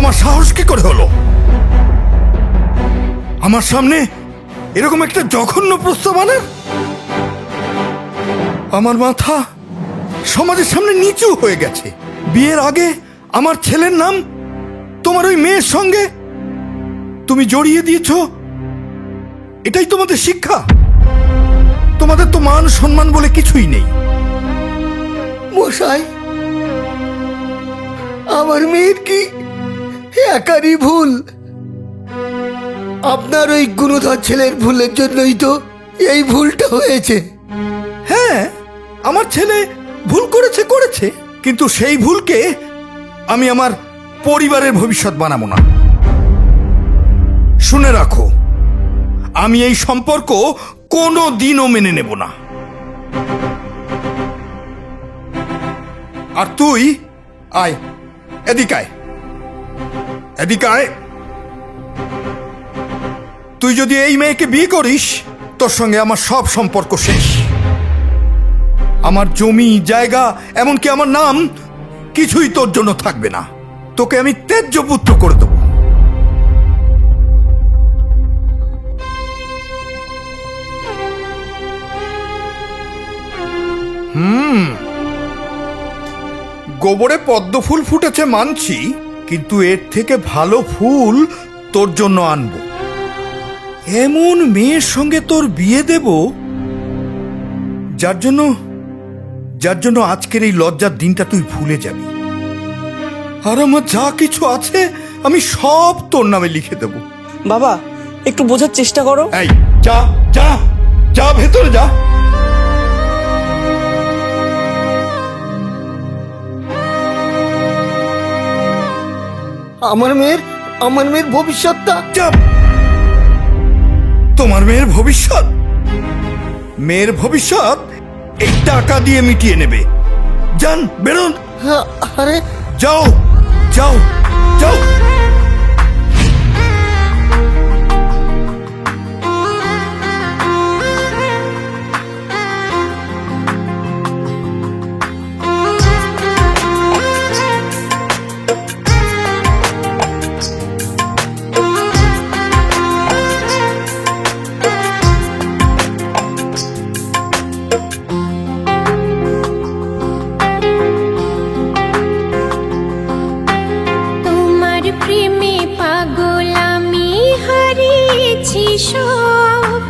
তোমার সাহস কি করে হলো আমার সামনে এরকম একটা জঘন্য প্রস্তাব আনার? আমার মাথা সমাজের সামনে নিচু হয়ে গেছে। বিয়ের আগে আমার ছেলের নাম তোমার ওই মেয়ের সঙ্গে তুমি জড়িয়ে দিয়েছ। এটাই তোমাদের শিক্ষা? তোমাদের তো মান সম্মান বলে কিছুই নেই। মশাই, আমার মেয়ের কি একারই ভুল? আপনার ওই গুণধর ছেলের ভুলের জন্যই তো এই ভুলটা হয়েছে। হ্যাঁ, আমার ছেলে ভুল করেছে, কিন্তু সেই ভুলকে আমি আমার পরিবারের ভবিষ্যৎ বানাবো না। শুনে রাখো, আমি এই সম্পর্ক কোনো দিনও মেনে নেব না। আর তুই আয়, এদিকে আয়, এদিকে আয়। তুই যদি এই মেয়েকে বিয়ে করিস, তোর সঙ্গে আমার সব সম্পর্ক শেষ। আমার জমি জায়গা এমনকি আমার নাম কিছুই তোর জন্য থাকবে না। তোকে আমি ত্যায্য পুত্র করে দেব। গোবরে পদ্ম ফুল ফুটেছে মানছি, কিন্তু এর থেকে ভালো ফুল তোর জন্য আনবো। এমন মেয়ের সঙ্গে তোর বিয়ে দেব যার জন্য আজকের এই লজ্জার দিনটা তুই ভুলে যাবি। আর আমার যা কিছু আছে আমি সব তোর নামে লিখে দেব। বাবা, একটু বোঝার চেষ্টা করো। এই যা যা যা, ভেতরে যা। আমার মেয়ের ভবিষ্যৎটা। চাপ। তোমার মেয়ের ভবিষ্যৎ? মেয়ের ভবিষ্যৎ এই টাকা দিয়ে মিটিয়ে নেবে। যান, বেরোন। আরে যাও যাও যাও। প্রেমে পাগল আমি হারিয়েছি সব,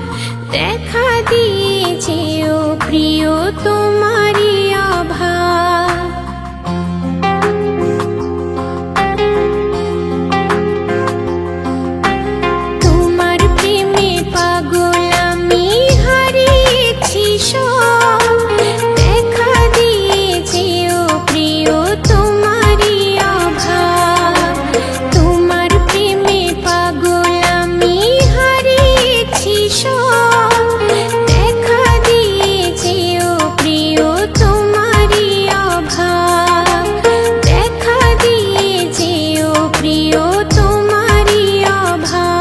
দেখা দিয়েছে ও প্রিয় তোমারই অভাব। তোমার প্রেমে পাগল আমি হারিয়েছি সব, দেখা দিয়েছে ও প্রিয় তোমারই অভাব। তোমার প্রেমে পাগল আমি হারিয়েছি সব, দেখা দিয়েছে ও প্রিয় তোমারই অভাব। দেখা দিয়েছে ও প্রিয় তোমারই অভাব।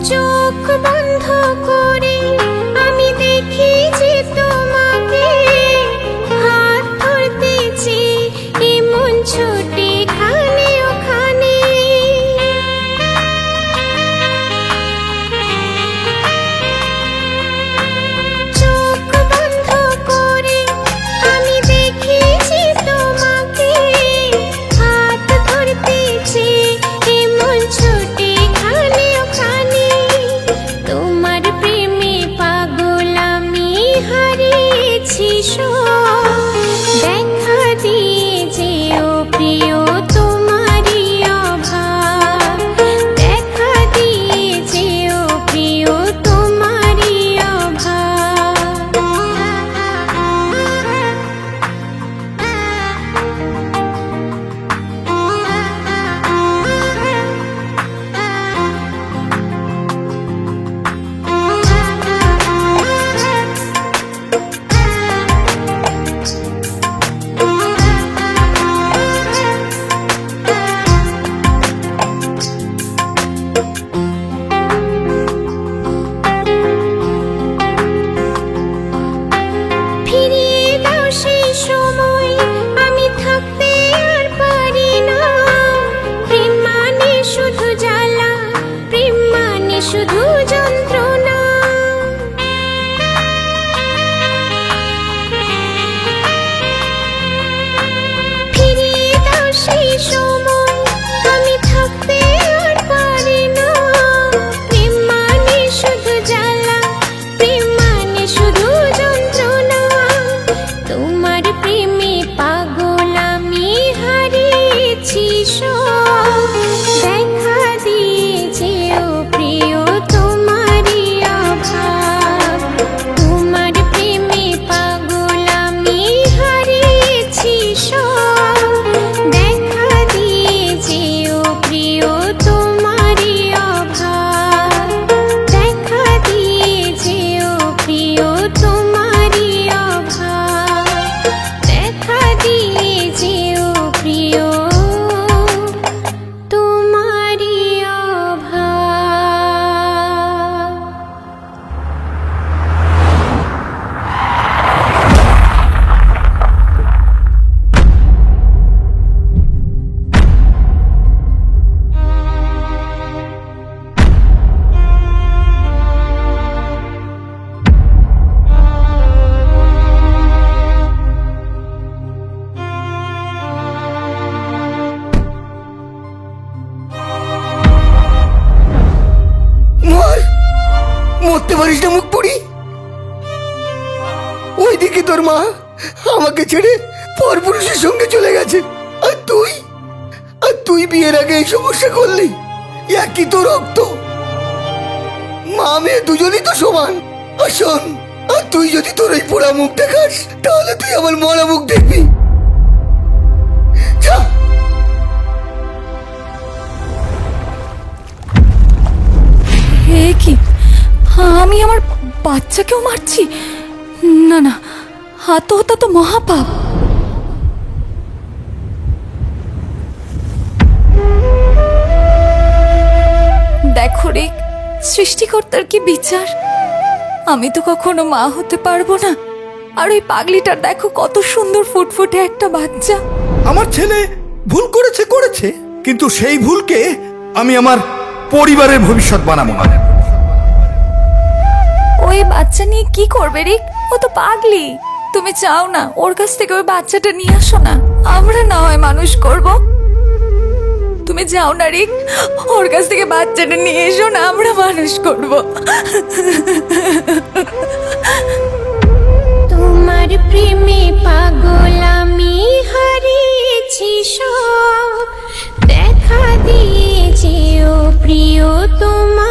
চোখ বন্ধ করে আমি দেখি যে তোমাকে, হাত ধরতেছি এমন ছোটে খানে ওখানে। চোখ বন্ধ করে আমি দেখি যে তোমাকে, হাত ধরতেছি এমন ছোটে খানে ওখানে। তোমার প্রেম করতে পারিস না মুখ পুরি? ওইদিকে তোর মা আমাকে ছেড়ে পরপুরুষের সঙ্গে চলে গেছে, আর তুই বিয়ের আগে এই সমস্যা করলি। একই তো রক্ত, মা মেয়ে দুজনই তো সমান। আর শোন, আর তুই যদি তোর এই পোড়া মুখ দেখাস, তাহলে তুই আমার মরা মুখ দেখবি। যা। হে কি, আমি আমার বাচ্চাকেও মারছি? না না, আত্মহত্যা তো মহাপাপ। দেখো রে, সৃষ্টিকর্তার কি বিচার। আমি তো কখনো মা হতে পারবো না, আর ওই পাগলিটার দেখো কত সুন্দর ফুটফুটে একটা বাচ্চা। আমার ছেলে ভুল করেছে, কিন্তু সেই ভুলকে আমি আমার পরিবারের ভবিষ্যৎ বানাবো না। ওই বাচ্চা নিয়ে কি করবে রিক? ও তো পাগলি। তুমি চাও না ওর কাছ থেকে ওই বাচ্চাটা নিয়ে আসো না, আমরা না হয় মানুষ করব। তুমি যাও না রিক, ওর কাছ থেকে বাচ্চাটা নিয়ে এসো না, আমরা মানুষ করব। তোমার প্রেমে পাগল আমি হারিয়েছি সব, দেখা দিয়েছে ও প্রিয় তোমার